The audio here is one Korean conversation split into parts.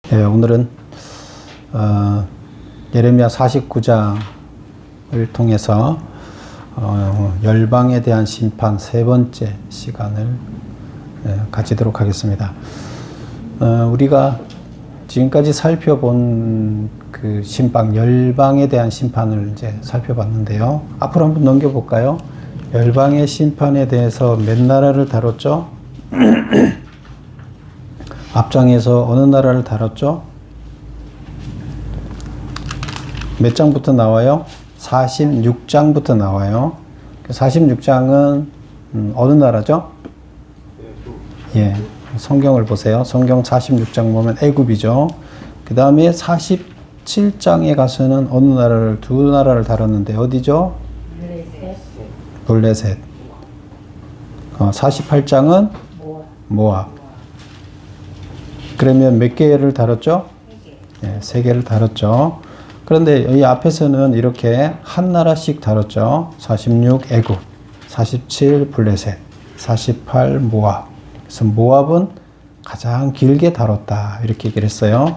네, 오늘은 예레미야 49장을 통해서 열방에 대한 심판 세 번째 시간을 가지도록 하겠습니다. 우리가 지금까지 살펴본 그 심판, 열방에 대한 심판을 이제 살펴봤는데요. 앞으로 한번 넘겨볼까요? 열방의 심판에 대해서 몇 나라를 다뤘죠? 앞장에서 어느 나라를 다뤘죠? 몇 장부터 나와요? 46장부터 나와요. 46장은 어느 나라죠? 예, 성경을 보세요. 성경 46장 보면 애굽이죠. 그 다음에 47장에 가서는 어느 나라를, 두 나라를 다뤘는데 어디죠? 블레셋. 48장은 모압. 그러면 몇 개를 다뤘죠? 네, 세 개를 다뤘죠. 그런데 이 앞에서는 이렇게 한 나라씩 다뤘죠. 46 애굽, 47 블레셋, 48 모압. 그래서 모압은 가장 길게 다뤘다. 이렇게 얘기를 했어요.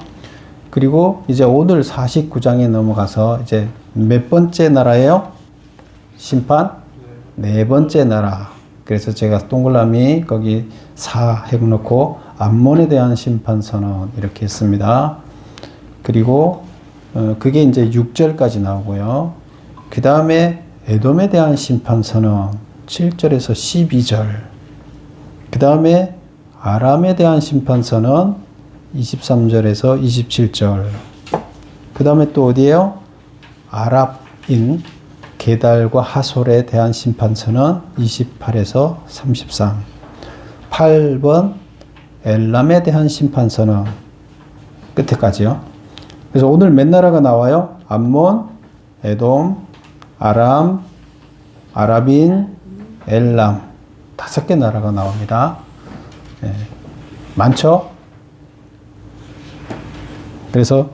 그리고 이제 오늘 49장에 넘어가서 이제 몇 번째 나라예요? 심판? 네 번째 나라. 그래서 제가 동그라미 거기 4 해놓고 암몬에 대한 심판 선언 이렇게 했습니다. 그리고 그게 이제 6절까지 나오고요. 그 다음에 에돔에 대한 심판 선언 7절에서 12절. 그 다음에 아람에 대한 심판 선언 23절에서 27절. 그 다음에 또 어디에요? 아랍인 게달과 하솔에 대한 심판 선언 28에서 33. 8번 엘람에 대한 심판 선언 끝에까지요. 그래서 오늘 몇 나라가 나와요? 암몬, 에돔, 아람, 아랍인, 엘람 5개 나라가 나옵니다. 네. 많죠? 그래서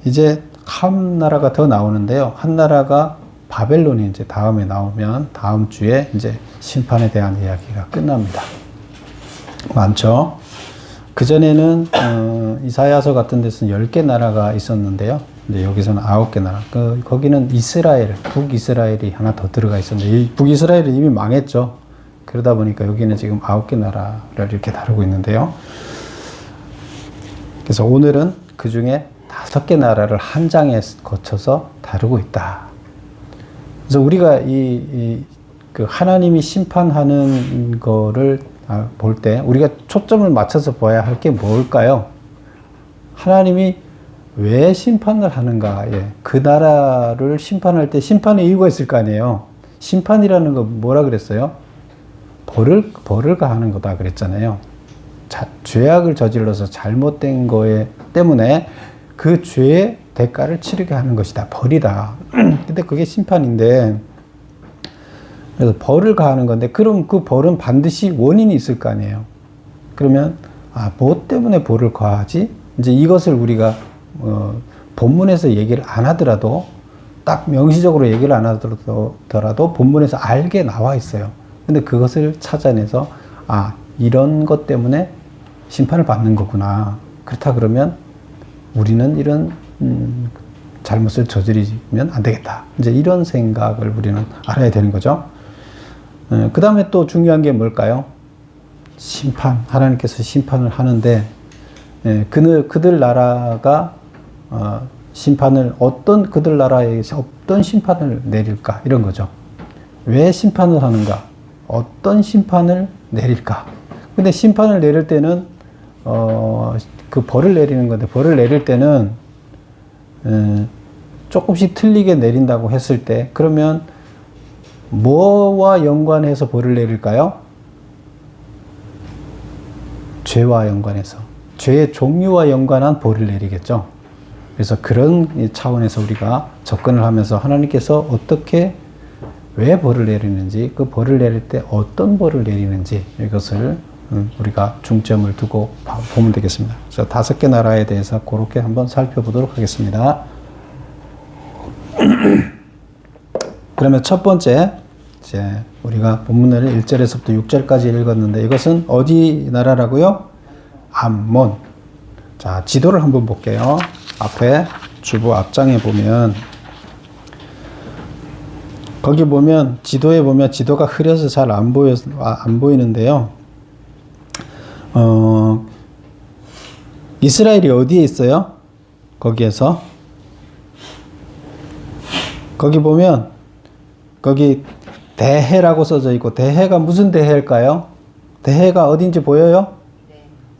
이제 한 나라가 더 나오는데요. 한 나라가 바벨론이 이제 다음에 나오면 다음 주에 이제 심판에 대한 이야기가 끝납니다. 많죠. 그전에는 이사야서 같은 데서는 10개 나라가 있었는데요. 근데 여기서는 9개 나라. 거기는 이스라엘, 북이스라엘이 하나 더 들어가 있었는데 이 북이스라엘은 이미 망했죠. 그러다 보니까 여기는 지금 9개 나라를 이렇게 다루고 있는데요. 그래서 오늘은 그 중에 5개 나라를 한 장에 거쳐서 다루고 있다. 그래서 우리가 그 하나님이 심판하는 거를 볼 때 우리가 초점을 맞춰서 봐야 할 게 뭘까요? 하나님이 왜 심판을 하는가? 예. 그 나라를 심판할 때 심판의 이유가 있을 거 아니에요. 심판이라는 거 뭐라 그랬어요? 벌을 가하는 거다 그랬잖아요. 죄악을 저질러서 잘못된 거에 때문에 그 죄의 대가를 치르게 하는 것이다. 벌이다. 근데 그게 심판인데 그래서 벌을 가하는 건데 그럼 그 벌은 반드시 원인이 있을 거 아니에요. 그러면 뭐 때문에 벌을 가하지? 이제 이것을 우리가 본문에서 얘기를 안 하더라도 딱 명시적으로 얘기를 안 하더라도 본문에서 알게 나와 있어요. 근데 그것을 찾아내서 이런 것 때문에 심판을 받는 거구나. 그렇다 그러면 우리는 이런 잘못을 저지르면 안 되겠다. 이제 이런 생각을 우리는 알아야 되는 거죠. 그 다음에 또 중요한 게 뭘까요? 심판. 하나님께서 심판을 하는데, 그들 나라가, 심판을, 그들 나라에 어떤 심판을 내릴까? 이런 거죠. 왜 심판을 하는가? 어떤 심판을 내릴까? 근데 심판을 내릴 때는, 그 벌을 내리는 건데, 벌을 내릴 때는, 조금씩 틀리게 내린다고 했을 때, 그러면, 뭐와 연관해서 벌을 내릴까요? 죄와 연관해서. 죄의 종류와 연관한 벌을 내리겠죠. 그래서 그런 차원에서 우리가 접근을 하면서 하나님께서 어떻게, 왜 벌을 내리는지, 그 벌을 내릴 때 어떤 벌을 내리는지 이것을 우리가 중점을 두고 보면 되겠습니다. 그래서 5개 나라에 대해서 그렇게 한번 살펴보도록 하겠습니다. 그러면 첫 번째, 이제 우리가 본문을 1절에서부터 6절까지 읽었는데 이것은 어디 나라라고요? 암몬. 자, 지도를 한번 볼게요. 앞에 주보 앞장에 보면 거기 보면 지도에 보면 지도가 흐려서 잘 안 보이는데요. 이스라엘이 어디에 있어요? 거기에서 거기 보면 거기 대해라고 써져 있고 대해가 무슨 대해일까요? 대해가 어딘지 보여요?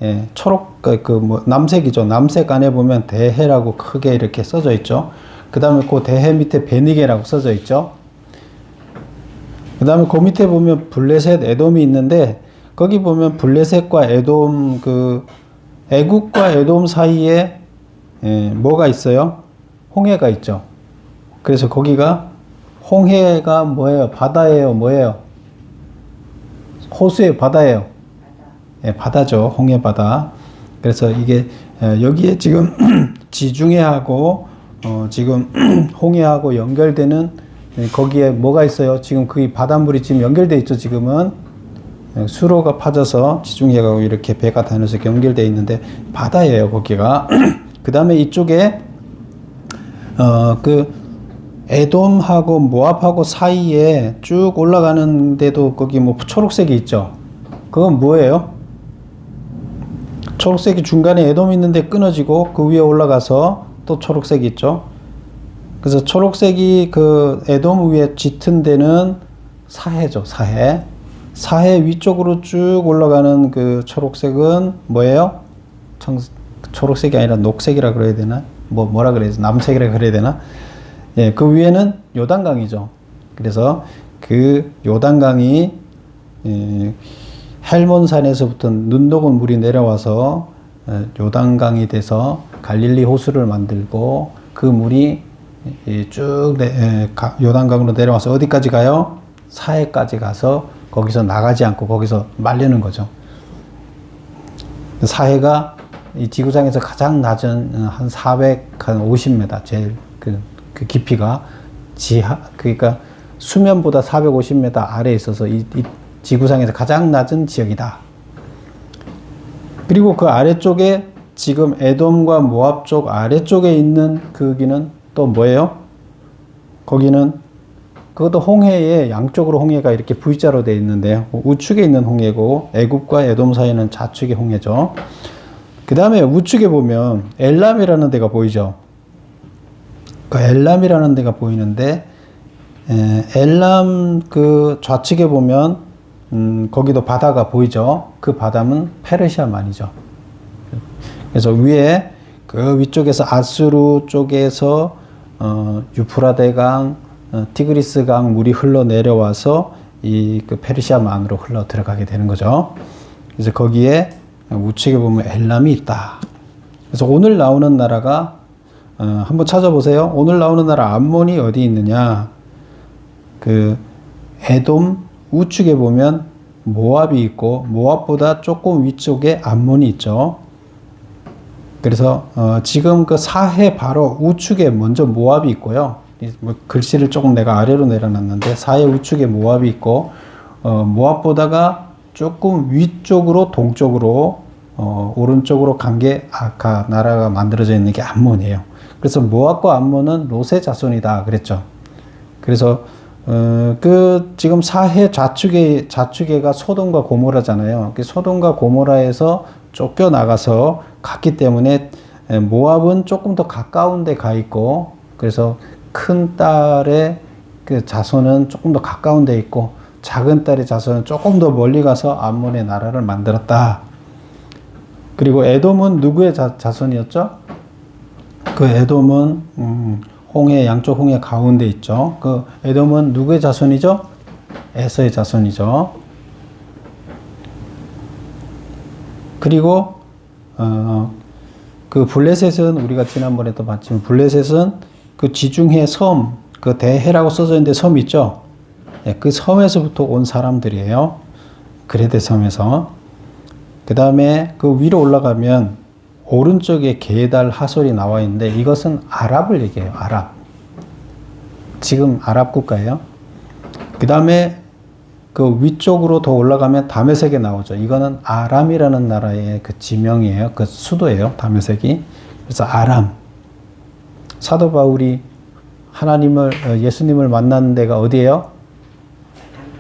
예, 초록 뭐 남색이죠. 남색 안에 보면 대해라고 크게 이렇게 써져 있죠. 그 다음에 그 대해 밑에 베니게라고 써져 있죠. 그 다음에 그 밑에 보면 블레셋 에돔이 있는데 거기 보면 블레셋과 에돔 애국과 에돔 사이에 뭐가 있어요? 홍해가 있죠. 그래서 거기가 홍해가 뭐예요? 바다예요? 뭐예요? 호수예요? 바다예요? 예, 바다죠. 홍해 바다. 그래서 이게 여기에 지금 지중해하고 지금 홍해하고 연결되는 거기에 뭐가 있어요? 지금 그 바닷물이 지금 연결돼 있죠. 지금은 수로가 파져서 지중해가 이렇게 배가 다녀서 연결돼 있는데 바다예요. 거기가. 그 다음에 이쪽에 에돔하고 모압하고 사이에 쭉 올라가는데도 거기 뭐 초록색이 있죠. 그건 뭐예요? 초록색이 중간에 에돔 있는데 끊어지고 그 위에 올라가서 또 초록색이 있죠. 그래서 초록색이 그 에돔 위에 짙은 데는 사해죠. 사해. 사해 위쪽으로 쭉 올라가는 그 초록색은 뭐예요? 초록색이 아니라 녹색이라 그래야 되나? 뭐라 그래야 되나? 남색이라 그래야 되나? 예, 그 위에는 요단강이죠. 그래서 그 요단강이 헬몬산에서부터 눈 녹은 물이 내려와서 요단강이 돼서 갈릴리 호수를 만들고 그 물이 쭉 요단강으로 내려와서 어디까지 가요? 사해까지 가서 거기서 나가지 않고 거기서 말리는 거죠. 사해가 이 지구상에서 가장 낮은 한 450m 제일 그 깊이가 그러니까 수면보다 450m 아래에 있어서 이 지구상에서 가장 낮은 지역이다. 그리고 그 아래쪽에 지금 에돔과 모압 쪽 아래쪽에 있는 거기는 또 뭐예요? 거기는 그것도 홍해에 양쪽으로 홍해가 이렇게 V자로 되어 있는데요. 우측에 있는 홍해고 애굽과 에돔 사이는 좌측의 홍해죠. 그 다음에 우측에 보면 엘람이라는 데가 보이죠. 그 엘람이라는 데가 보이는데 엘람 그 좌측에 보면 거기도 바다가 보이죠. 그 바다는 페르시아만이죠. 그래서 위에 그 위쪽에서 아수르 쪽에서 유프라데강, 티그리스강 물이 흘러 내려와서 이 그 페르시아만으로 흘러 들어가게 되는 거죠. 그래서 거기에 우측에 보면 엘람이 있다. 그래서 오늘 나오는 나라가 한번 찾아보세요. 오늘 나오는 나라 암몬이 어디 있느냐? 그 에돔 우측에 보면 모압이 있고 모압보다 조금 위쪽에 암몬이 있죠. 그래서 지금 그 사해 바로 우측에 먼저 모압이 있고요. 뭐 글씨를 조금 내가 아래로 내려놨는데 사해 우측에 모압이 있고 모압보다가 조금 위쪽으로 동쪽으로 오른쪽으로 간 게 아까 나라가 만들어져 있는 게 암몬이에요. 그래서 모압과 암몬은 롯의 자손이다 그랬죠. 그래서 그 지금 사해 좌측에가 소돔과 고모라잖아요. 소돔과 고모라에서 쫓겨나가서 갔기 때문에 모압은 조금 더 가까운 데 가 있고 그래서 큰 딸의 그 자손은 조금 더 가까운 데 있고 작은 딸의 자손은 조금 더 멀리 가서 암몬의 나라를 만들었다. 그리고 에돔은 누구의 자손이었죠? 그 에돔은 홍해 양쪽 홍해 가운데 있죠. 그 에돔은 누구의 자손이죠? 에서의 자손이죠. 그리고 그 블레셋은 우리가 지난번에도 봤지만 블레셋은 그 지중해 섬, 그 대해라고 써져 있는데 섬 있죠. 네, 그 섬에서부터 온 사람들이에요. 그레데 섬에서. 그 다음에 그 위로 올라가면 오른쪽에 게달 하솔이 나와 있는데 이것은 아랍을 얘기해요. 아랍. 지금 아랍 국가예요. 그 다음에 그 위쪽으로 더 올라가면 다메섹에 나오죠. 이거는 아람이라는 나라의 그 지명이에요. 그 수도예요. 다메섹이. 그래서 아람. 사도 바울이 예수님을 만나는 데가 어디예요?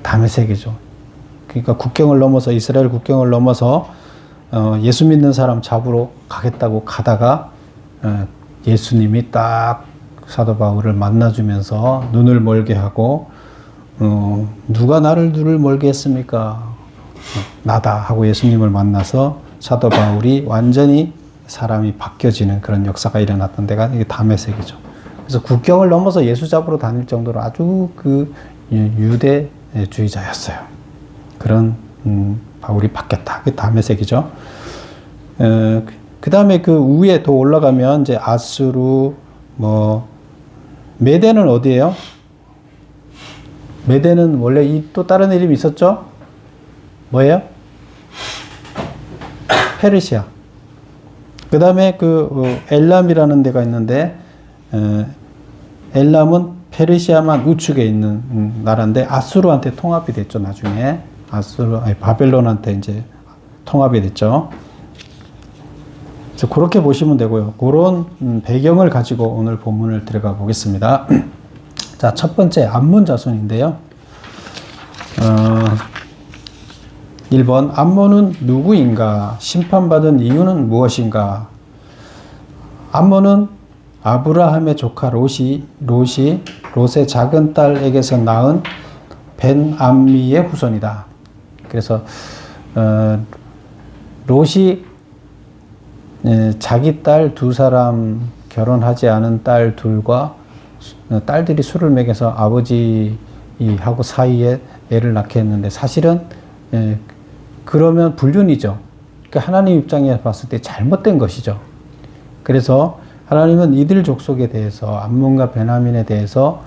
다메섹이죠. 그러니까 국경을 넘어서, 이스라엘 국경을 넘어서 예수 믿는 사람 잡으러 가겠다고 가다가 예수님이 딱 사도 바울을 만나주면서 눈을 멀게 하고 누가 나를 눈을 멀게 했습니까? 나다 하고 예수님을 만나서 사도 바울이 완전히 사람이 바뀌어지는 그런 역사가 일어났던 데가 이게 다메섹이죠. 그래서 국경을 넘어서 예수 잡으러 다닐 정도로 아주 그 유대주의자였어요. 그런 바울이 바뀌었다. 그게 다메섹이죠. 그 다음에 그 위에 더 올라가면 이제 아수르, 메대는 어디예요? 메대는 원래 또 다른 이름이 있었죠? 뭐예요? 페르시아. 그 다음에 엘람이라는 데가 있는데, 엘람은 페르시아만 우측에 있는 나라인데, 아수르한테 통합이 됐죠, 나중에. 바벨론한테 이제 통합이 됐죠. 그래서 그렇게 보시면 되고요. 그런 배경을 가지고 오늘 본문을 들어가 보겠습니다. 자, 첫 번째, 암몬 자손인데요. 1번, 암몬은 누구인가? 심판받은 이유는 무엇인가? 암몬은 아브라함의 조카 롯의 작은 딸에게서 낳은 벤암미의 후손이다. 그래서 롯이 자기 딸 두 사람, 결혼하지 않은 딸 둘과 딸들이 술을 먹여서 아버지하고 사이에 애를 낳게 했는데, 사실은 그러면 불륜이죠. 그러니까 하나님 입장에 봤을 때 잘못된 것이죠. 그래서 하나님은 이들 족속에 대해서, 암몬과 베냐민에 대해서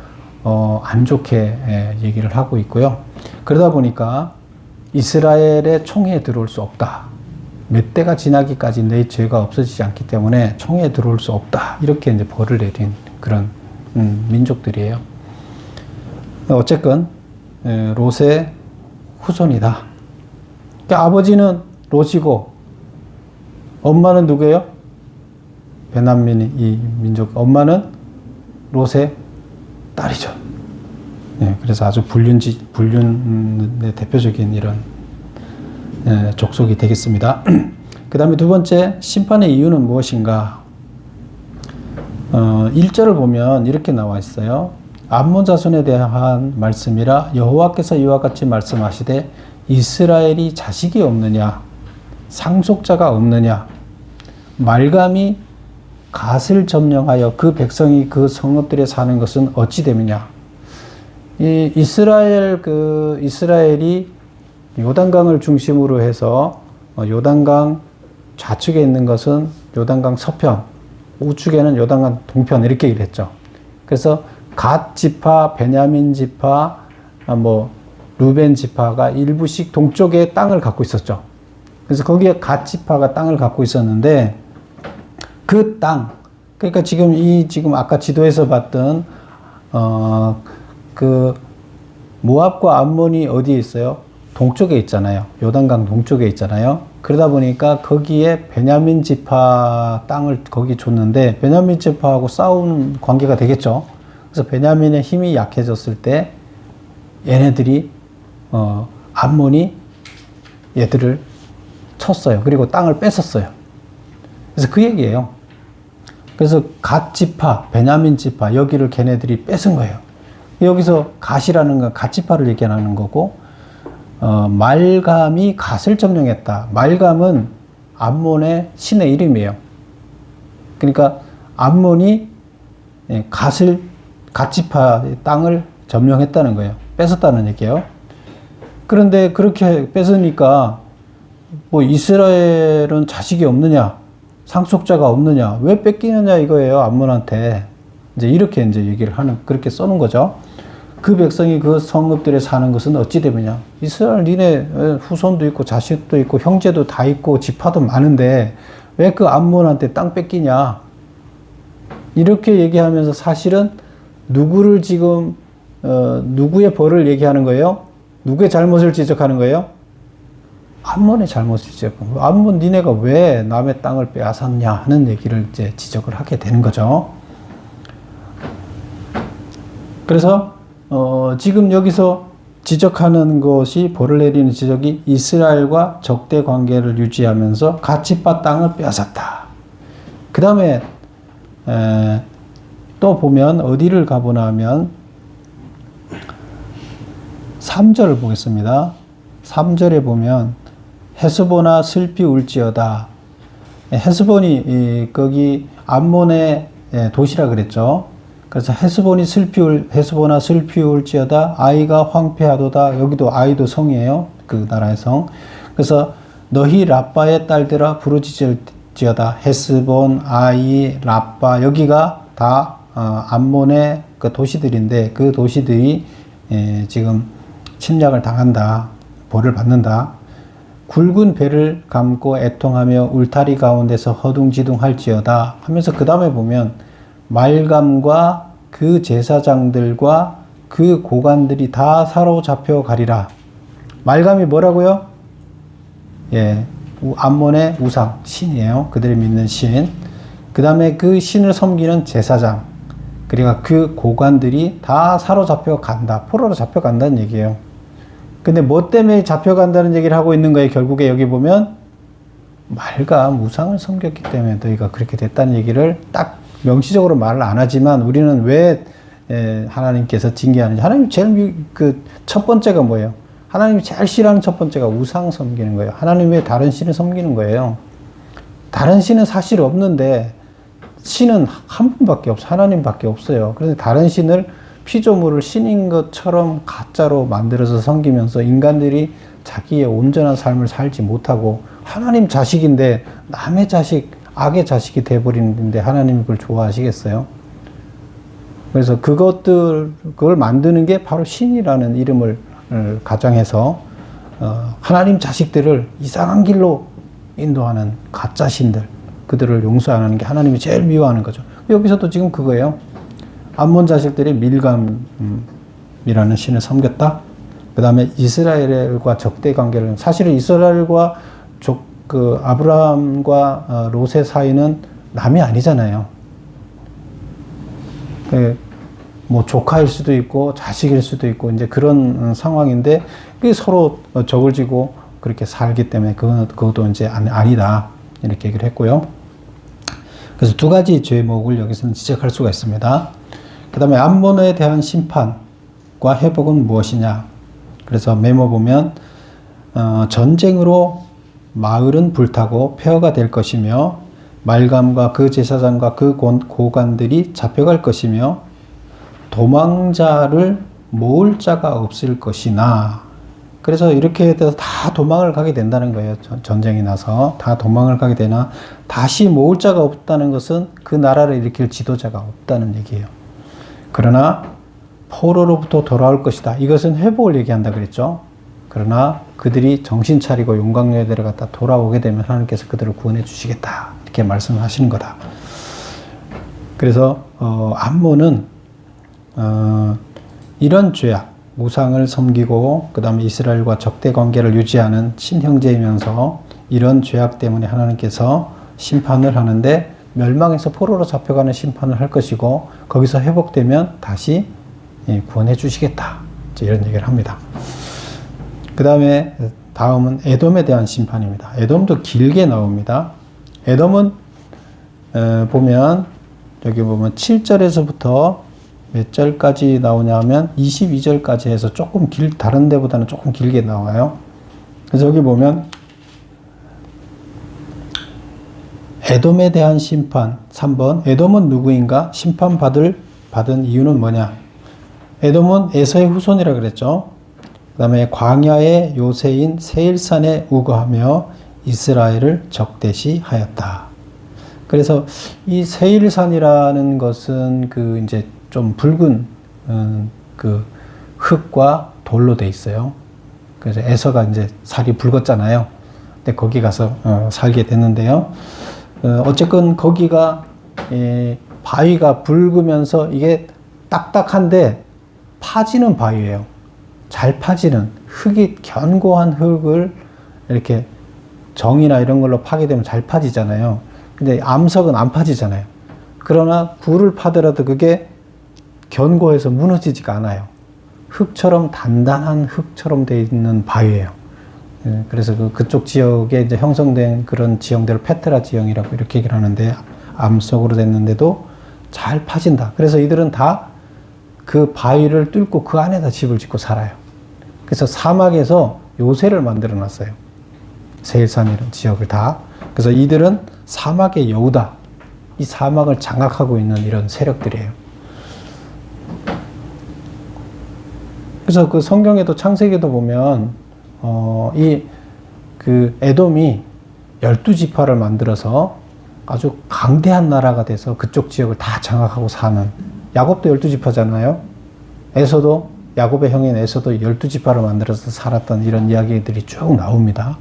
안 좋게 얘기를 하고 있고요. 그러다 보니까 이스라엘의 총회에 들어올 수 없다. 몇 대가 지나기까지 내 죄가 없어지지 않기 때문에 총회에 들어올 수 없다. 이렇게 이제 벌을 내린 그런 민족들이에요. 어쨌건 롯의 후손이다. 그러니까 아버지는 롯이고 엄마는 누구예요? 베냐민이 이 민족. 엄마는 롯의 딸이죠. 네, 그래서 아주 불륜의 대표적인 이런 족속이 되겠습니다. 그 다음에 두 번째, 심판의 이유는 무엇인가? 1절을 보면 이렇게 나와 있어요. 암몬 자손에 대한 말씀이라 여호와께서 이와 같이 말씀하시되 이스라엘이 자식이 없느냐, 상속자가 없느냐, 말감이 갓을 점령하여 그 백성이 그 성읍들에 사는 것은 어찌 됨이냐. 이 이스라엘이 요단강을 중심으로 해서 요단강 좌측에 있는 것은 요단강 서편, 우측에는 요단강 동편, 이렇게 얘기했죠. 그래서 갓 지파, 베냐민 지파, 루벤 지파가 일부씩 동쪽에 땅을 갖고 있었죠. 그래서 거기에 갓 지파가 땅을 갖고 있었는데, 그 땅, 그러니까 지금 아까 지도에서 봤던 모압과 암몬이 어디에 있어요? 동쪽에 있잖아요. 요단강 동쪽에 있잖아요. 그러다 보니까 거기에 베냐민 지파 땅을 거기 줬는데, 베냐민 지파하고 싸우는 관계가 되겠죠. 그래서 베냐민의 힘이 약해졌을 때 얘네들이 암몬이 얘들을 쳤어요. 그리고 땅을 뺏었어요. 그래서 그 얘기예요. 그래서 갓 지파, 베냐민 지파, 여기를 걔네들이 뺏은 거예요. 여기서 갓이라는 건 갓 지파를 얘기하는 거고, 말감이 갓을 점령했다. 말감은 암몬의 신의 이름이에요. 그러니까 암몬이 갓 지파의 땅을 점령했다는 거예요. 뺏었다는 얘기예요. 그런데 그렇게 뺏으니까 이스라엘은 자식이 없느냐, 상속자가 없느냐, 왜 뺏기느냐 이거예요, 암몬한테. 이렇게 얘기를 그렇게 써놓은 거죠. 그 백성이 그 성읍들에 사는 것은 어찌 되느냐. 이스라엘 니네 후손도 있고 자식도 있고 형제도 다 있고 지파도 많은데 왜 그 암몬한테 땅 뺏기냐. 이렇게 얘기하면서 사실은 누구를 지금 누구의 벌을 얘기하는 거예요? 누구의 잘못을 지적하는 거예요? 암몬의 잘못을 지적하는 거예요. 암몬 니네가 왜 남의 땅을 빼앗았냐 하는 얘기를 이제 지적을 하게 되는 거죠. 그래서 지금 여기서 지적하는 것이 벌을 내리는 지적이 이스라엘과 적대 관계를 유지하면서 갓집바 땅을 빼앗았다. 그 다음에 또 보면 어디를 가보나 하면 3절을 보겠습니다. 3절에 보면 헤스보나 슬피 울지어다. 헤스본이 거기 암몬의 도시라 그랬죠. 그래서 헤스보나 슬피 울지어다. 아이가 황폐하도다. 여기도 아이도 성이에요. 그 나라의 성. 그래서 너희 라빠의 딸들아 부르짖을지어다. 헤스본, 아이, 라빠 여기가 다 암몬의 그 도시들인데 그 도시들이 지금 침략을 당한다. 벌을 받는다. 굵은 배를 감고 애통하며 울타리 가운데서 허둥지둥할지어다 하면서 그 다음에 보면 말감과 그 제사장들과 그 고관들이 다 사로잡혀 가리라. 말감이 뭐라고요? 예, 암몬의 우상, 신이에요. 그들이 믿는 신. 그 다음에 그 신을 섬기는 제사장. 그러니까 그 고관들이 다 사로잡혀 간다. 포로로 잡혀간다는 얘기예요. 근데 뭐 때문에 잡혀간다는 얘기를 하고 있는 거예요? 결국에 여기 보면 말감, 우상을 섬겼기 때문에 너희가 그렇게 됐다는 얘기를 딱 명시적으로 말을 안 하지만 우리는 왜 하나님께서 징계하는지. 하나님 제일 첫 번째가 뭐예요? 하나님이 제일 싫어하는 첫 번째가 우상 섬기는 거예요. 하나님 외에 다른 신을 섬기는 거예요. 다른 신은 사실 없는데 신은 한 분밖에 없어요. 하나님밖에 없어요. 그래서 다른 신을 피조물을 신인 것처럼 가짜로 만들어서 섬기면서 인간들이 자기의 온전한 삶을 살지 못하고 하나님 자식인데 남의 자식, 악의 자식이 돼버리는데 하나님이 그걸 좋아하시겠어요? 그래서 그걸 만드는 게 바로 신이라는 이름을 가정해서 하나님 자식들을 이상한 길로 인도하는 가짜 신들, 그들을 용서 안 하는 게 하나님이 제일 미워하는 거죠. 여기서도 지금 그거예요. 암몬 자식들이 밀감이라는 신을 섬겼다. 그 다음에 이스라엘과 적대 관계를, 사실은 이스라엘과 아브라함과 롯의 사이는 남이 아니잖아요. 뭐 조카일 수도 있고 자식일 수도 있고 이제 그런 상황인데 서로 적을 지고 그렇게 살기 때문에 그것도 이제 아니다 이렇게 얘기를 했고요. 그래서 두 가지 죄목을 여기서는 지적할 수가 있습니다. 그 다음에 암몬에 대한 심판과 회복은 무엇이냐. 그래서 메모 보면 전쟁으로 마을은 불타고 폐허가 될 것이며 말감과 그 제사장과 그 고관들이 잡혀갈 것이며 도망자를 모을 자가 없을 것이나. 그래서 이렇게 돼서 다 도망을 가게 된다는 거예요. 전쟁이 나서 다 도망을 가게 되나 다시 모을 자가 없다는 것은 그 나라를 일으킬 지도자가 없다는 얘기예요. 그러나 포로로부터 돌아올 것이다. 이것은 회복을 얘기한다 그랬죠. 그러나 그들이 정신 차리고 용광로에 들어갔다 돌아오게 되면 하나님께서 그들을 구원해 주시겠다. 이렇게 말씀하시는 거다. 그래서 암몬은 이런 죄악, 우상을 섬기고 그 다음에 이스라엘과 적대 관계를 유지하는 친형제이면서 이런 죄악 때문에 하나님께서 심판을 하는데 멸망해서 포로로 잡혀가는 심판을 할 것이고 거기서 회복되면 다시 구원해 주시겠다. 이런 얘기를 합니다. 그 다음에 다음은 에돔에 대한 심판입니다. 에돔도 길게 나옵니다. 에돔은 보면 여기 보면 7절에서부터 몇 절까지 나오냐 하면 22절까지 해서 조금 다른 데보다는 조금 길게 나와요. 그래서 여기 보면 에돔에 대한 심판 3번. 에돔은 누구인가? 받은 이유는 뭐냐? 에돔은 에서의 후손이라 그랬죠. 그 다음에 광야의 요새인 세일산에 우거하며 이스라엘을 적대시하였다. 그래서 이 세일산이라는 것은 이제 좀 붉은 그 흙과 돌로 돼 있어요. 그래서 에서가 이제 살이 붉었잖아요. 근데 거기 가서 살게 됐는데요. 어쨌건 거기가 바위가 붉으면서 이게 딱딱한데 파지는 바위예요. 잘 파지는 흙이 견고한 흙을 이렇게 정이나 이런 걸로 파게 되면 잘 파지잖아요. 근데 암석은 안 파지잖아요. 그러나 굴을 파더라도 그게 견고해서 무너지지가 않아요. 흙처럼 단단한 흙처럼 되어 있는 바위예요. 그래서 그쪽 지역에 이제 형성된 그런 지형들을 페트라 지형이라고 이렇게 얘기를 하는데, 암석으로 됐는데도 잘 파진다. 그래서 이들은 다 그 바위를 뚫고 그 안에다 집을 짓고 살아요. 그래서 사막에서 요새를 만들어 놨어요. 세일산 이런 지역을 다. 그래서 이들은 사막의 여우다. 이 사막을 장악하고 있는 이런 세력들이에요. 그래서 그 성경에도 창세기도 보면 에돔이 12지파를 만들어서 아주 강대한 나라가 돼서 그쪽 지역을 다 장악하고 사는, 야곱도 12지파잖아요. 에서도, 야곱의 형인 에서도 12지파를 만들어서 살았던 이런 이야기들이 쭉 나옵니다.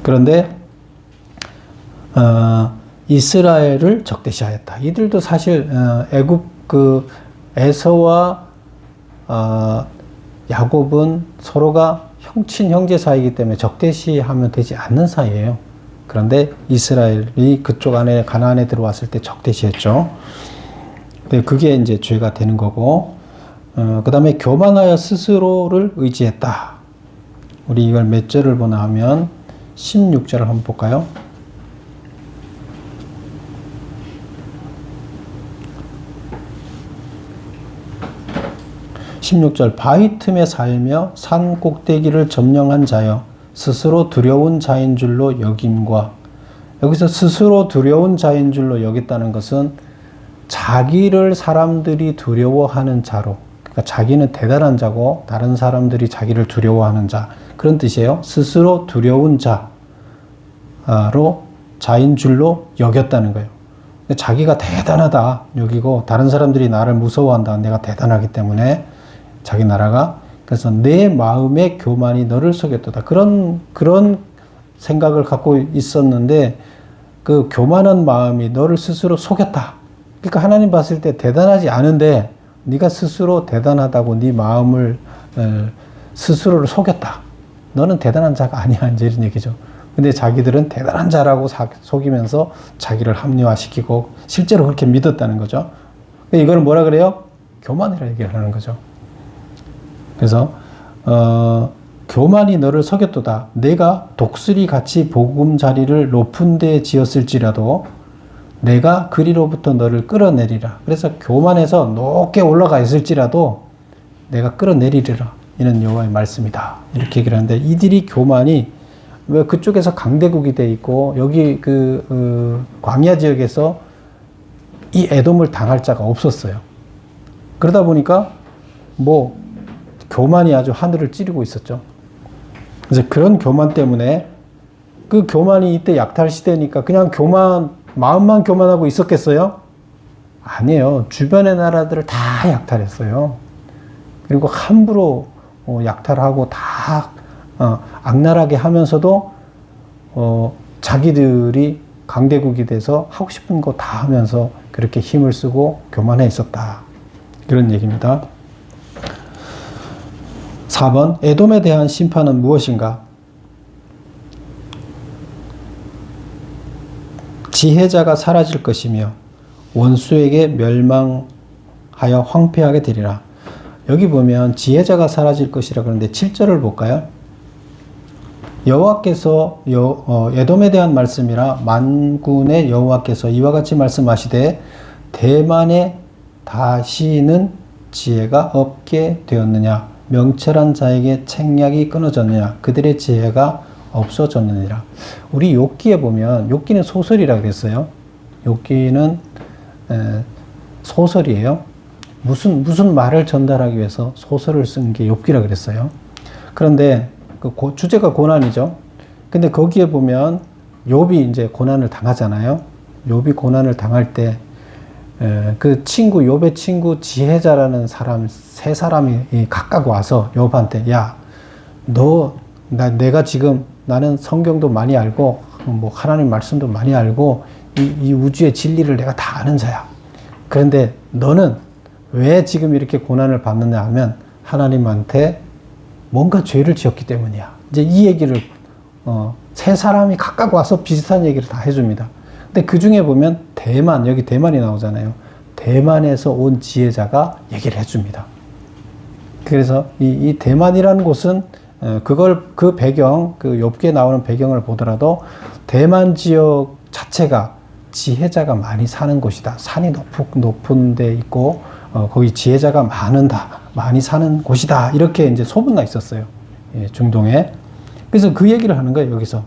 그런데 이스라엘을 적대시하였다. 이들도 사실 애굽 에서와 야곱은 서로가 친형제 사이이기 때문에 적대시하면 되지 않는 사이예요. 그런데 이스라엘이 그쪽 안에 가나안에 들어왔을 때 적대시했죠. 근데 그게 이제 죄가 되는 거고, 그 다음에 교만하여 스스로를 의지했다. 우리 이걸 몇 절을 보나 하면 16절을 한번 볼까요? 16절, 바위 틈에 살며 산 꼭대기를 점령한 자여 스스로 두려운 자인 줄로 여김과, 여기서 스스로 두려운 자인 줄로 여겼다는 것은 자기를 사람들이 두려워하는 자로, 그러니까 자기는 대단한 자고 다른 사람들이 자기를 두려워하는 자, 그런 뜻이에요. 스스로 두려운 자로 자인 줄로 여겼다는 거예요. 자기가 대단하다 여기고 다른 사람들이 나를 무서워한다. 내가 대단하기 때문에 자기 나라가. 그래서 내 마음의 교만이 너를 속였도다. 그런 생각을 갖고 있었는데 그 교만한 마음이 너를 스스로 속였다. 그러니까 하나님 봤을 때 대단하지 않은데 네가 스스로 대단하다고 네 마음을 스스로를 속였다. 너는 대단한 자가 아니야. 이제 이런 얘기죠. 근데 자기들은 대단한 자라고 속이면서 자기를 합리화시키고 실제로 그렇게 믿었다는 거죠. 이걸 뭐라 그래요? 교만이라 얘기를 하는 거죠. 그래서 교만이 너를 속였도다. 내가 독수리 같이 보금자리를 높은 데 지었을지라도 내가 그리로부터 너를 끌어내리라. 그래서 교만해서 높게 올라가 있을지라도 내가 끌어내리리라. 이는 여호와의 말씀이다. 이렇게 얘기를 하는데, 이들이 교만이 왜 그쪽에서 강대국이 돼 있고 여기 광야 지역에서 이 에돔을 당할 자가 없었어요. 그러다 보니까 교만이 아주 하늘을 찌르고 있었죠. 그래서 그런 교만 때문에, 그 교만이 이때 약탈 시대니까 그냥 마음만 교만하고 있었겠어요? 아니에요. 주변의 나라들을 다 약탈했어요. 그리고 함부로 약탈하고 다 악랄하게 하면서도 자기들이 강대국이 돼서 하고 싶은 거 다 하면서 그렇게 힘을 쓰고 교만해 있었다. 그런 얘기입니다. 4번, 에돔에 대한 심판은 무엇인가? 지혜자가 사라질 것이며 원수에게 멸망하여 황폐하게 되리라. 여기 보면 지혜자가 사라질 것이라 그러는데 7절을 볼까요? 여호와께서 에돔에 대한 말씀이라 만군의 여호와께서 이와 같이 말씀하시되 대만에 다시는 지혜가 없게 되었느냐? 명철한 자에게 책략이 끊어졌느냐? 그들의 지혜가 없어졌느니라. 우리 욥기에 보면, 욥기는 소설이라 그랬어요. 욥기는 소설이에요. 무슨 말을 전달하기 위해서 소설을 쓴 게 욥기라 그랬어요. 그런데 주제가 고난이죠. 근데 거기에 보면 욥이 이제 고난을 당하잖아요. 욥이 고난을 당할 때 욥의 친구 지혜자라는 세 사람이 각각 와서 욥한테, 야, 내가 지금, 나는 성경도 많이 알고 하나님 말씀도 많이 알고 이 우주의 진리를 내가 다 아는 자야. 그런데 너는 왜 지금 이렇게 고난을 받느냐 하면 하나님한테 뭔가 죄를 지었기 때문이야. 이제 이 얘기를 세 사람이 각각 와서 비슷한 얘기를 다 해줍니다. 근데 그 중에 보면 대만, 여기 대만이 나오잖아요. 대만에서 온 지혜자가 얘기를 해줍니다. 그래서 이 대만이라는 곳은 그 배경, 그 욥기에 나오는 배경을 보더라도 대만 지역 자체가 지혜자가 많이 사는 곳이다. 산이 높은 데 있고 거기 지혜자가 많이 사는 곳이다. 이렇게 이제 소문나 있었어요. 예, 중동에. 그래서 그 얘기를 하는 거예요, 여기서.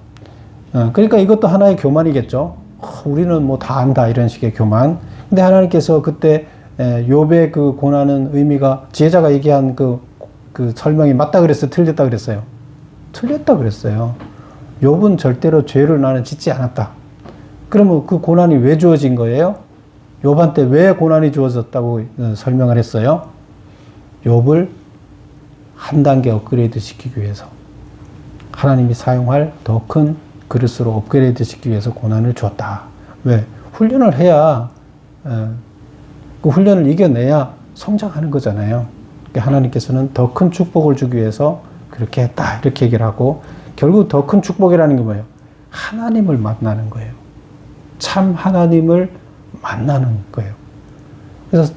그러니까 이것도 하나의 교만이겠죠. 우리는 뭐 다 안다, 이런 식의 교만. 근데 하나님께서 그때 욥의 그 고난은 의미가 지혜자가 얘기한 그 설명이 맞다 그랬어요? 틀렸다 그랬어요? 틀렸다 그랬어요. 욥은 절대로 죄를 나는 짓지 않았다. 그러면 그 고난이 왜 주어진 거예요? 욥한테 왜 고난이 주어졌다고 설명을 했어요? 욥을 한 단계 업그레이드 시키기 위해서, 하나님이 사용할 더 큰 그릇으로 업그레이드 시키기 위해서 고난을 주었다. 왜? 훈련을 해야, 그 훈련을 이겨내야 성장하는 거잖아요. 그러니까 하나님께서는 더 큰 축복을 주기 위해서 그렇게 했다, 이렇게 얘기를 하고, 결국 더 큰 축복이라는 게 뭐예요? 하나님을 만나는 거예요. 참 하나님을 만나는 거예요. 그래서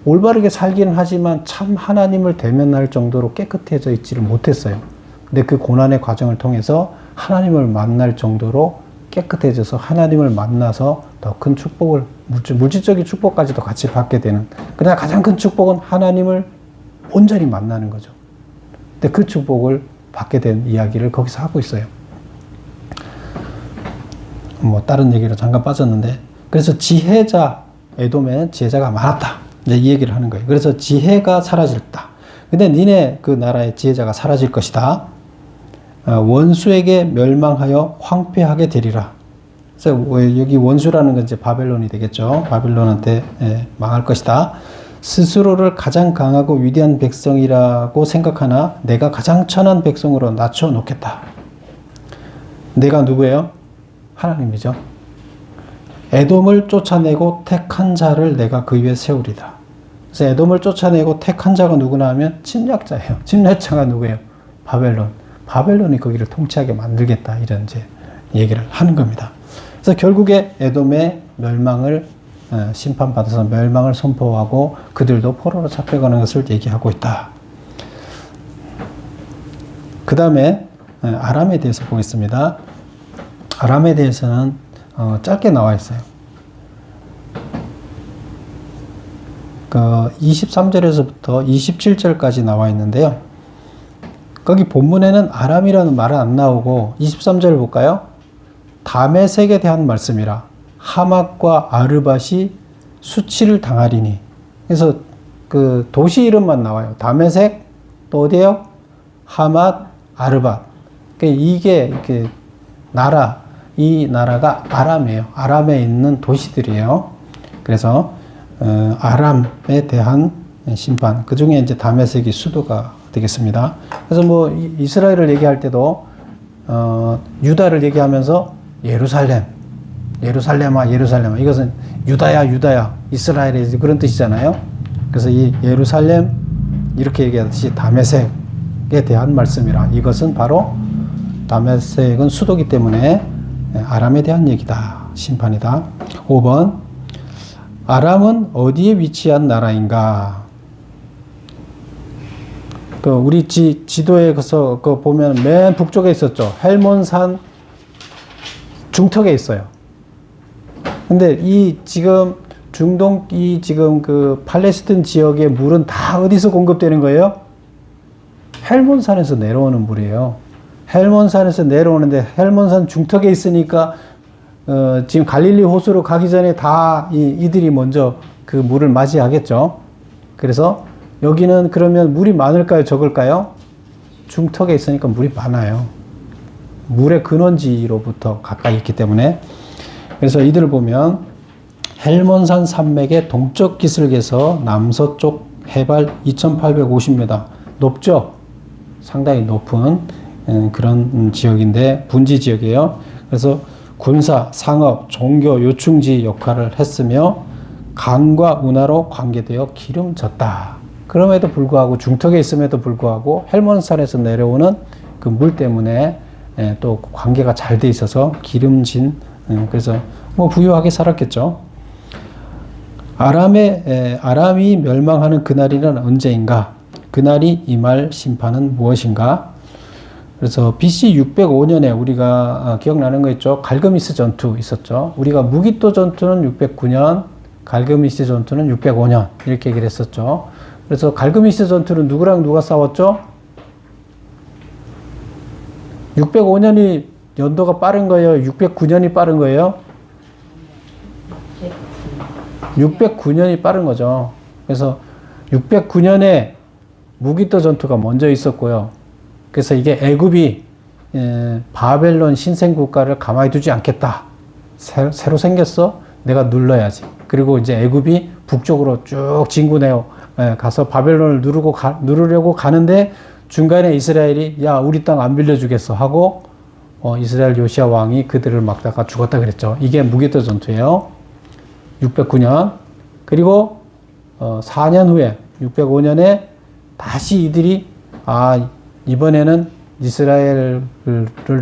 올바르게 살기는 하지만 참 하나님을 대면할 정도로 깨끗해져 있지를 못했어요. 근데 그 고난의 과정을 통해서 하나님을 만날 정도로 깨끗해져서 하나님을 만나서 더 큰 축복을, 물질적인 축복까지도 같이 받게 되는, 그러나 가장 큰 축복은 하나님을 온전히 만나는 거죠. 근데 그 축복을 받게 된 이야기를 거기서 하고 있어요. 뭐 다른 얘기로 잠깐 빠졌는데, 그래서 지혜자, 에돔에는 지혜자가 많았다, 이제 이 얘기를 하는 거예요. 그래서 지혜가 사라졌다. 근데 니네 그 나라의 지혜자가 사라질 것이다. 원수에게 멸망하여 황폐하게 되리라. 그래서 여기 원수라는 건 이제 바벨론이 되겠죠. 바벨론한테 망할 것이다. 스스로를 가장 강하고 위대한 백성이라고 생각하나 내가 가장 천한 백성으로 낮춰 놓겠다. 내가 누구예요? 하나님이죠. 에돔을 쫓아내고 택한 자를 내가 그 위에 세우리다. 그래서 에돔을 쫓아내고 택한 자가 누구나 하면 침략자예요. 침략자가 누구예요? 바벨론. 바벨론이 거기를 통치하게 만들겠다, 이런 이제 얘기를 하는 겁니다. 그래서 결국에 에돔의 멸망을 심판받아서 멸망을 선포하고 그들도 포로로 잡혀가는 것을 얘기하고 있다. 그 다음에 아람에 대해서 보겠습니다. 아람에 대해서는 짧게 나와 있어요. 23절에서부터 27절까지 나와 있는데요. 거기 본문에는 아람이라는 말은 안 나오고 23절을 볼까요? 다메섹에 대한 말씀이라 하맛과 아르밧이 수치를 당하리니. 그래서 그 도시 이름만 나와요. 다메섹, 또 어디에요? 하맛, 아르밧. 이게 이렇게 이 나라가 아람이에요. 아람에 있는 도시들이에요. 그래서 아람에 대한 심판, 그 중에 이제 다메섹이 수도가 되겠습니다. 그래서 뭐 이스라엘을 얘기할 때도 유다를 얘기하면서 예루살렘아 이것은 유다야 이스라엘의 그런 뜻이잖아요. 그래서 이 예루살렘 이렇게 얘기하듯이 다메섹에 대한 말씀이라, 이것은 바로 다메섹은 수도기 때문에 아람에 대한 얘기다, 심판이다. 5번, 아람은 어디에 위치한 나라인가? 우리 지도에 가서 보면 맨 북쪽에 있었죠. 헬몬산 중턱에 있어요. 근데 지금 중동, 지금 그 팔레스틴 지역의 물은 다 어디서 공급되는 거예요? 헬몬산에서 내려오는 물이에요. 헬몬산에서 내려오는데 헬몬산 중턱에 있으니까 지금 갈릴리 호수로 가기 전에 다 이들이 먼저 그 물을 맞이하겠죠. 그래서 여기는 그러면 물이 많을까요, 적을까요? 중턱에 있으니까 물이 많아요. 물의 근원지로부터 가까이 있기 때문에. 그래서 이들을 보면 헬몬산 산맥의 동쪽 기슭에서 남서쪽 해발 2850m, 높죠? 상당히 높은 그런 지역인데 분지 지역이에요. 그래서 군사, 상업, 종교, 요충지 역할을 했으며 강과 운하로 관계되어 기름졌다. 그럼에도 불구하고 중턱에 있음에도 불구하고 헬몬산에서 내려오는 그 물 때문에 또 관계가 잘 돼 있어서 기름진 그래서 뭐 부유하게 살았겠죠. 아람이 멸망하는 그날이란 언제인가? 그날이 임할 심판은 무엇인가? 그래서 BC 605년에 우리가 기억나는 거 있죠? 갈그미스 전투 있었죠. 우리가 무기토 전투는 609년, 갈그미스 전투는 605년 이렇게 얘기를 했었죠. 그래서 갈그미스 전투는 누구랑 누가 싸웠죠? 605년이 연도가 빠른 거예요? 609년이 빠른 거예요? 609년이 빠른 거죠. 그래서 609년에 무기토 전투가 먼저 있었고요. 그래서 이게 애굽이 바벨론 신생국가를 가만히 두지 않겠다. 새로 생겼어? 내가 눌러야지. 그리고 이제 애굽이 북쪽으로 쭉 진군해요. 가서 바벨론을 누르려고 가는데 중간에 이스라엘이 야 우리 땅 안 빌려주겠어 하고 이스라엘 요시아 왕이 그들을 막다가 죽었다 그랬죠. 이게 무기토 전투예요. 609년. 그리고 4년 후에 605년에 다시 이들이 이번에는 이스라엘을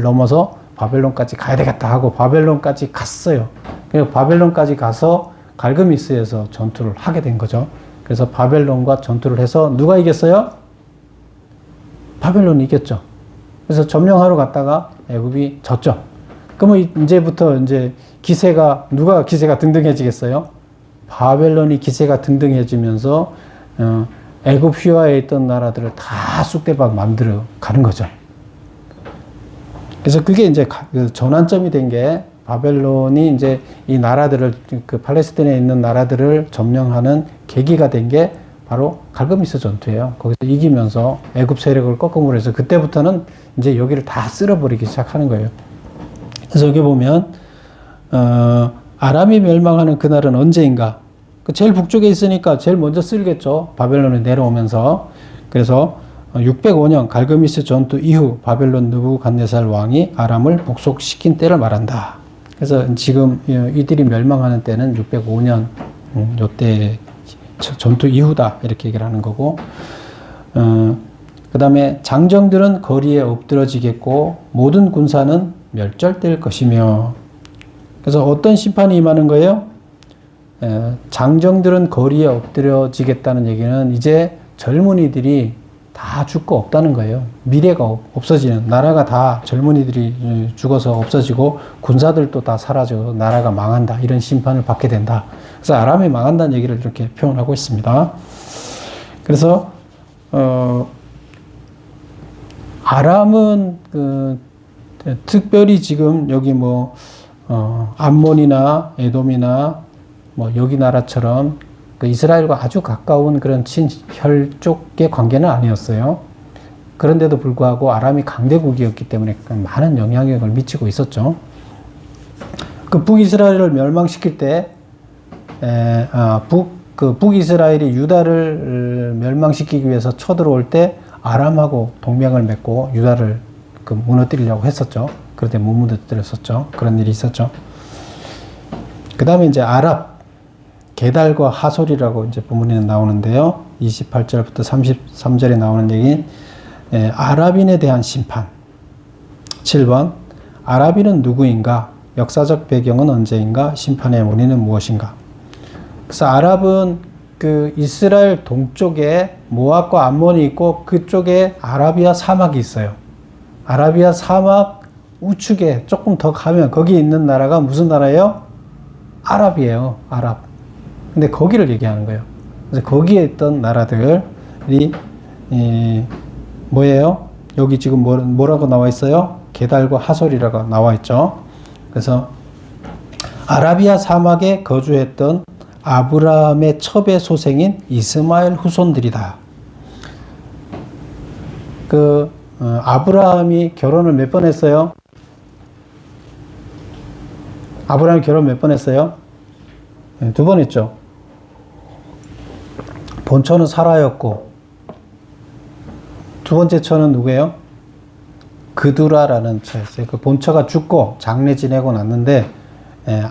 넘어서 바벨론까지 가야 되겠다 하고 바벨론까지 갔어요. 그리고 바벨론까지 가서 갈그미스에서 전투를 하게 된 거죠. 그래서 바벨론과 전투를 해서 누가 이겼어요? 바벨론이 이겼죠. 그래서 점령하러 갔다가 애굽이 졌죠. 그러면 이제부터 이제 누가 기세가 등등해지겠어요? 바벨론이 기세가 등등해지면서 애굽 휘하에 있던 나라들을 다 쑥대밭 만들어 가는 거죠. 그래서 그게 이제 전환점이 된 게 바벨론이 이제 이 나라들을 그 팔레스타인에 있는 나라들을 점령하는 계기가 된 게 바로 갈그미스 전투예요. 거기서 이기면서 애굽 세력을 꺾음으로 해서 그때부터는 이제 여기를 다 쓸어버리기 시작하는 거예요. 그래서 여기 보면 아람이 멸망하는 그날은 언제인가? 제일 북쪽에 있으니까 제일 먼저 쓸겠죠. 바벨론에 내려오면서. 그래서 605년 갈그미스 전투 이후 바벨론 느부갓네살 왕이 아람을 복속시킨 때를 말한다. 그래서 지금 이들이 멸망하는 때는 605년 요때 전투 이후다 이렇게 얘기를 하는 거고 그 다음에 장정들은 거리에 엎드러지겠고 모든 군사는 멸절될 것이며 그래서 어떤 심판이 임하는 거예요? 장정들은 거리에 엎드려지겠다는 얘기는 이제 젊은이들이 다 죽고 없다는 거예요. 미래가 없어지는 나라가 다 젊은이들이 죽어서 없어지고 군사들도 다 사라져 나라가 망한다 이런 심판을 받게 된다. 그래서 아람이 망한다는 얘기를 이렇게 표현하고 있습니다. 그래서 아람은 특별히 지금 여기 암몬이나 에돔이나 여기 나라처럼 이스라엘과 아주 가까운 그런 친혈족의 관계는 아니었어요. 그런데도 불구하고 아람이 강대국이었기 때문에 많은 영향력을 미치고 있었죠. 그 북이스라엘을 멸망시킬 때, 북이스라엘이 유다를 멸망시키기 위해서 쳐들어올 때 아람하고 동맹을 맺고 유다를 무너뜨리려고 했었죠. 그런데 못 무너뜨렸었죠. 그런 일이 있었죠. 그 다음에 이제 게달과 하솔이라고 이제 본문에는 나오는데요. 28절부터 33절에 나오는 얘기는 아랍인에 대한 심판. 7번 아랍인은 누구인가? 역사적 배경은 언제인가? 심판의 원인은 무엇인가? 그래서 아랍은 그 이스라엘 동쪽에 모압과 암몬이 있고 그쪽에 아라비아 사막이 있어요. 아라비아 사막 우측에 조금 더 가면 거기 있는 나라가 무슨 나라예요? 아랍이에요. 아랍. 근데 거기를 얘기하는 거예요. 그래서 거기에 있던 나라들이 뭐예요? 여기 지금 뭐라고 나와 있어요? 게달과 하솔이라고 나와 있죠. 그래서 아라비아 사막에 거주했던 아브라함의 첩의 소생인 이스마엘 후손들이다. 아브라함이 결혼을 몇 번 했어요? 아브라함이 결혼 몇 번 했어요? 네, 2번 했죠. 본처는 사라였고 두 번째 처는 누구예요? 그두라라는 처였어요. 그 본처가 죽고 장례 지내고 났는데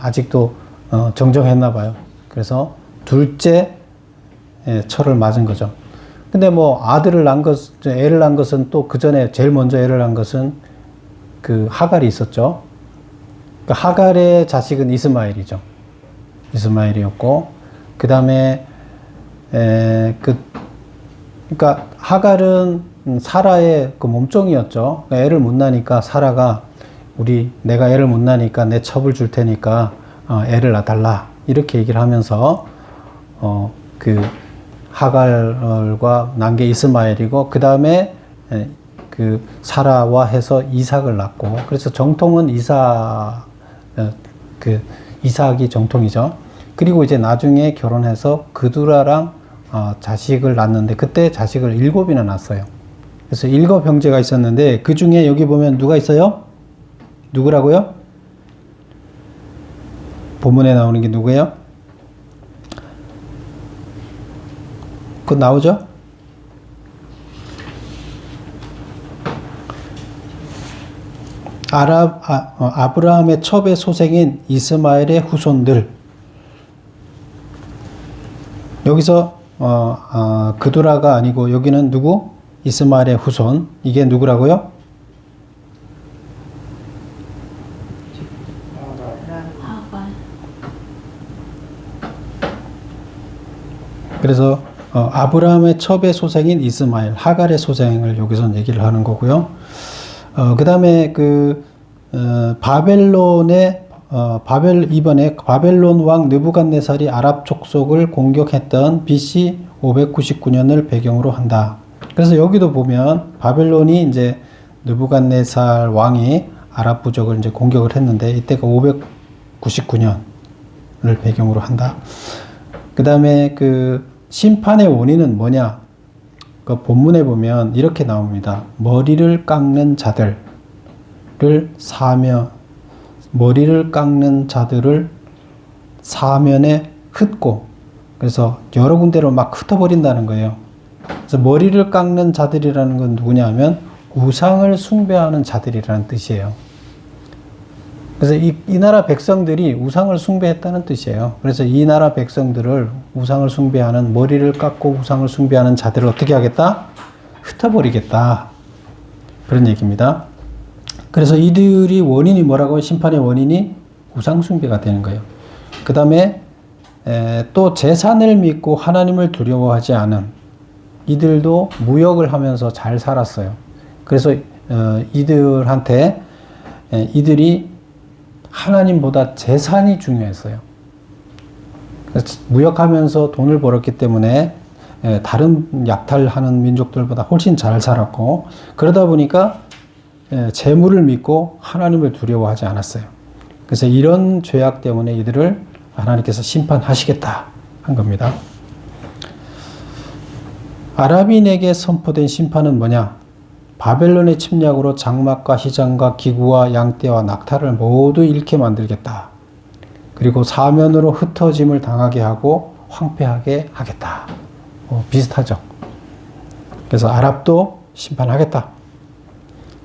아직도 정정했나 봐요. 그래서 둘째 처를 맞은 거죠. 근데 뭐 아들을 낳은 것, 애를 낳은 것은 또 그 전에 제일 먼저 애를 낳은 것은 그 하갈이 있었죠. 그 하갈의 자식은 이스마엘이죠. 이스마엘이었고, 그 다음에 그러니까 하갈은 사라의 그 몸종이었죠. 그러니까 애를 못 낳으니까 사라가 내가 애를 못 낳으니까 내 첩을 줄 테니까 애를 낳아달라 이렇게 얘기를 하면서 그 하갈과 난 게 이스마엘이고, 그 다음에 그 사라와 해서 이삭을 낳고, 그래서 정통은 이삭이 정통이죠. 그리고 이제 나중에 결혼해서 그두라랑 자식을 낳는데, 그때 자식을 7이나 낳았어요. 그래서 7 형제가 있었는데, 그 중에 여기 보면 누가 있어요? 누구라고요? 본문에 나오는 게 누구예요? 그거 나오죠? 아브라함의 첩의 소생인 이스마엘의 후손들. 여기서 그두라가 아니고 여기는 누구? 이스마엘의 후손. 이게 누구라고요? 그래서 아브라함의 첩의 소생인 이스마엘, 하갈의 소생을 여기서 얘기를 하는 거고요. 그 다음에 이번에 바벨론 왕 느부갓네살이 아랍 족속을 공격했던 BC 599년을 배경으로 한다. 그래서 여기도 보면 바벨론이 이제 느부갓네살 왕이 아랍 부족을 이제 공격을 했는데, 이때가 599년을 배경으로 한다. 그 다음에 심판의 원인은 뭐냐? 그 본문에 보면 이렇게 나옵니다. 머리를 깎는 자들을 사면에 흩고, 그래서 여러 군데로 막 흩어버린다는 거예요. 그래서 머리를 깎는 자들이라는 건 누구냐 하면 우상을 숭배하는 자들이라는 뜻이에요. 그래서 이 나라 백성들이 우상을 숭배했다는 뜻이에요. 그래서 이 나라 백성들을 우상을 숭배하는, 머리를 깎고 우상을 숭배하는 자들을 어떻게 하겠다? 흩어버리겠다. 그런 얘기입니다. 그래서 이들이 원인이 뭐라고요? 심판의 원인이 우상 숭배가 되는 거예요. 그 다음에 또 재산을 믿고 하나님을 두려워하지 않은 이들도 무역을 하면서 잘 살았어요. 그래서 이들이 하나님보다 재산이 중요했어요. 그래서 무역하면서 돈을 벌었기 때문에 다른 약탈하는 민족들보다 훨씬 잘 살았고, 그러다 보니까 재물을 믿고 하나님을 두려워하지 않았어요. 그래서 이런 죄악 때문에 이들을 하나님께서 심판하시겠다 한 겁니다. 아랍인에게 선포된 심판은 뭐냐? 바벨론의 침략으로 장막과 시장과 기구와 양떼와 낙타를 모두 잃게 만들겠다. 그리고 사면으로 흩어짐을 당하게 하고 황폐하게 하겠다. 비슷하죠. 그래서 아랍도 심판하겠다.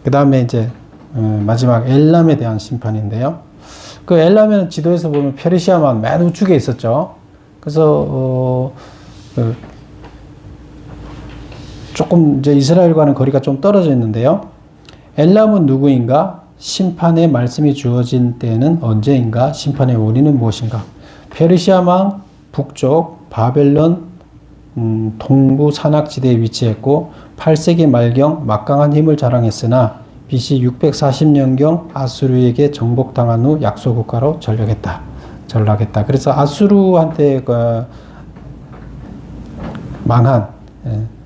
그 다음에 이제 마지막 엘람에 대한 심판인데요. 그 엘람에는 지도에서 보면 페르시아만 맨 우측에 있었죠. 그래서 조금 이제 이스라엘과는 거리가 좀 떨어져 있는데요. 엘람은 누구인가? 심판의 말씀이 주어진 때는 언제인가? 심판의 원인은 무엇인가? 페르시아망 북쪽 바벨론 동부 산악지대에 위치했고 8세기 말경 막강한 힘을 자랑했으나 BC 640년경 아수르에게 정복당한 후 약소국가로 전락했다. 그래서 아수르한테 망한,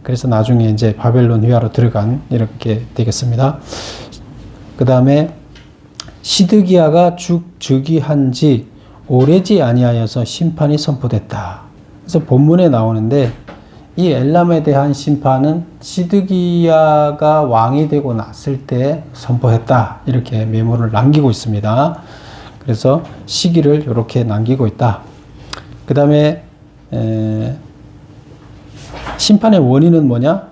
그래서 나중에 이제 바벨론 휘하로 들어간, 이렇게 되겠습니다. 그 다음에 시드기야가 즉위한 지 오래지 아니하여서 심판이 선포됐다. 그래서 본문에 나오는데, 이 엘람에 대한 심판은 시드기야가 왕이 되고 났을 때 선포했다. 이렇게 메모를 남기고 있습니다. 그래서 시기를 이렇게 남기고 있다. 그 다음에 심판의 원인은 뭐냐?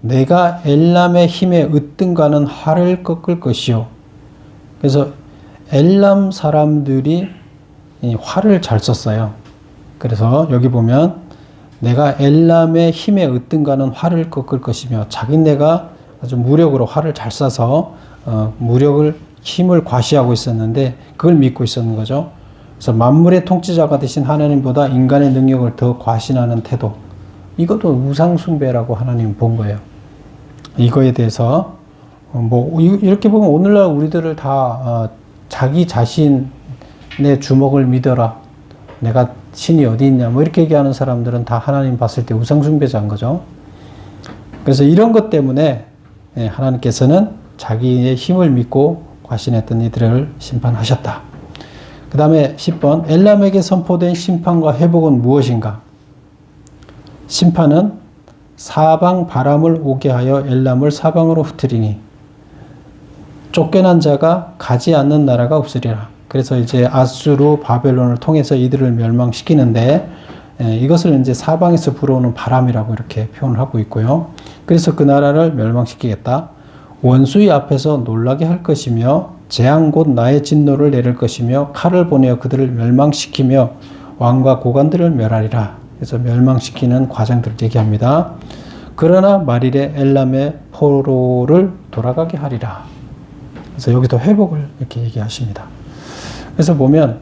내가 엘람의 힘에 으뜸가는 활을 꺾을 것이요. 그래서 엘람 사람들이 이 활을 잘 썼어요. 그래서 여기 보면 내가 엘람의 힘에 으뜸가는 활을 꺾을 것이며, 자기네가 아주 무력으로 활을 잘 쏴서 무력을 힘을 과시하고 있었는데 그걸 믿고 있었는 거죠. 그래서 만물의 통치자가 되신 하나님보다 인간의 능력을 더 과신하는 태도, 이것도 우상숭배라고 하나님 본 거예요. 이거에 대해서 이렇게 보면 오늘날 우리들을 다 자기 자신의 주먹을 믿어라, 내가 신이 어디 있냐 이렇게 얘기하는 사람들은 다 하나님 봤을 때 우상숭배자인 거죠. 그래서 이런 것 때문에 하나님께서는 자기의 힘을 믿고 과신했던 이들을 심판하셨다. 그 다음에 10번, 엘람에게 선포된 심판과 회복은 무엇인가? 심판은 사방 바람을 오게 하여 엘람을 사방으로 흩으리니 쫓겨난 자가 가지 않는 나라가 없으리라. 그래서 이제 아수르, 바벨론을 통해서 이들을 멸망시키는데, 이것을 이제 사방에서 불어오는 바람이라고 이렇게 표현을 하고 있고요. 그래서 그 나라를 멸망시키겠다. 원수의 앞에서 놀라게 할 것이며 재앙 곧 나의 진노를 내릴 것이며 칼을 보내어 그들을 멸망시키며 왕과 고관들을 멸하리라. 그래서 멸망시키는 과정들을 얘기합니다. 그러나 말일에 엘람의 포로를 돌아가게 하리라. 그래서 여기도 회복을 이렇게 얘기하십니다. 그래서 보면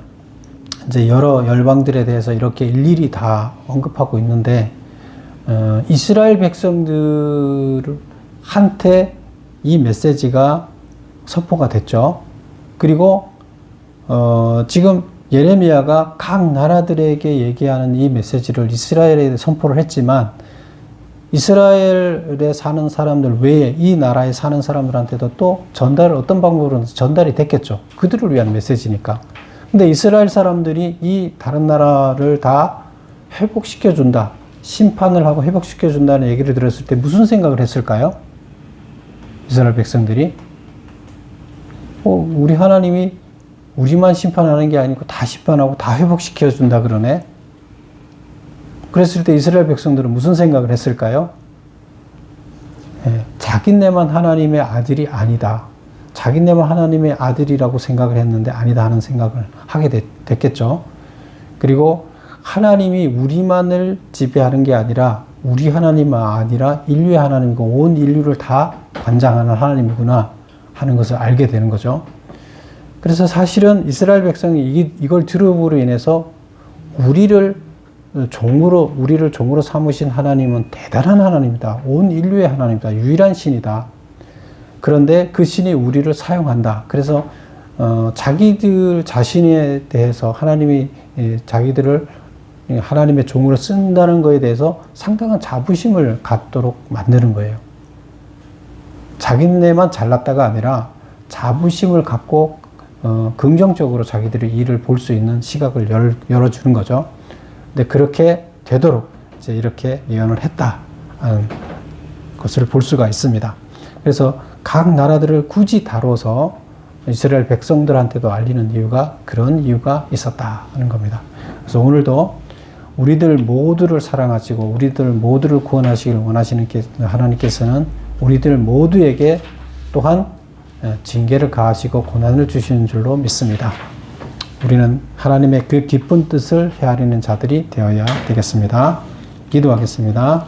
이제 여러 열방들에 대해서 이렇게 일일이 다 언급하고 있는데, 이스라엘 백성들한테 이 메시지가 선포가 됐죠. 그리고 지금 예레미야가 각 나라들에게 얘기하는 이 메시지를 이스라엘에 선포를 했지만, 이스라엘에 사는 사람들 외에 이 나라에 사는 사람들한테도 또 어떤 방법으로 전달이 됐겠죠. 그들을 위한 메시지니까. 근데 이스라엘 사람들이 이 다른 나라를 다 회복시켜준다, 심판을 하고 회복시켜준다는 얘기를 들었을 때 무슨 생각을 했을까요? 이스라엘 백성들이 우리 하나님이 우리만 심판하는 게 아니고 다 심판하고 다 회복시켜준다 그러네. 그랬을 때 이스라엘 백성들은 무슨 생각을 했을까요? 자기네만 하나님의 아들이 아니다, 자기네만 하나님의 아들이라고 생각을 했는데 아니다 하는 생각을 하게 됐겠죠. 그리고 하나님이 우리만을 지배하는 게 아니라 우리 하나님만 아니라 인류의 하나님이고 온 인류를 다 관장하는 하나님이구나 하는 것을 알게 되는 거죠. 그래서 사실은 이스라엘 백성이 이걸 들음으로 인해서 우리를 종으로 삼으신 하나님은 대단한 하나님이다, 온 인류의 하나님이다, 유일한 신이다. 그런데 그 신이 우리를 사용한다. 그래서 자기들 자신에 대해서 하나님이 자기들을 하나님의 종으로 쓴다는 것에 대해서 상당한 자부심을 갖도록 만드는 거예요. 자기네만 잘났다가 아니라 자부심을 갖고 긍정적으로 자기들이 일을 볼 수 있는 시각을 열어주는 거죠. 근데 그렇게 되도록 이제 이렇게 예언을 했다는 것을 볼 수가 있습니다. 그래서 각 나라들을 굳이 다뤄서 이스라엘 백성들한테도 알리는 이유가 그런 이유가 있었다 하는 겁니다. 그래서 오늘도 우리들 모두를 사랑하시고 우리들 모두를 구원하시길 원하시는 하나님께서는 우리들 모두에게 또한 징계를 가하시고 고난을 주시는 줄로 믿습니다. 우리는 하나님의 그 기쁜 뜻을 헤아리는 자들이 되어야 되겠습니다. 기도하겠습니다.